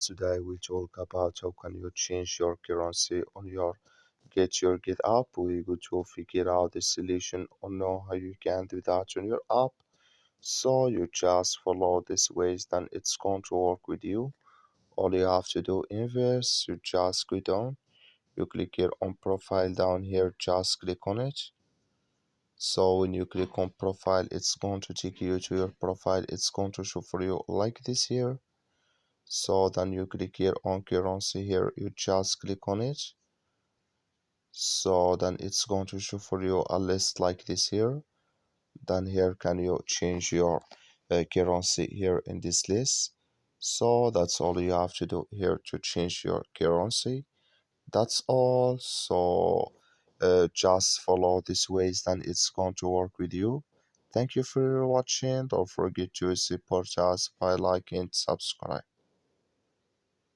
Today we talk about how can you change your currency on your Get Your Get app. We go to figure out the solution or know how you can do that on your app. So you just follow this ways, then it's going to work with you. All you have to do inverse, you just go down, you click here on profile down here, just click on it. So when you click on profile, it's going to take you to your profile. It's going to show for you like this here. So then you click here on currency here, you just click on it. So then it's going to show for you a list like this here. Then here can you change your currency here in this list. So that's all you have to do here to change your currency. That's all. So just follow these ways, then it's going to work with you. Thank you for watching. Don't forget to support us by liking and subscribe.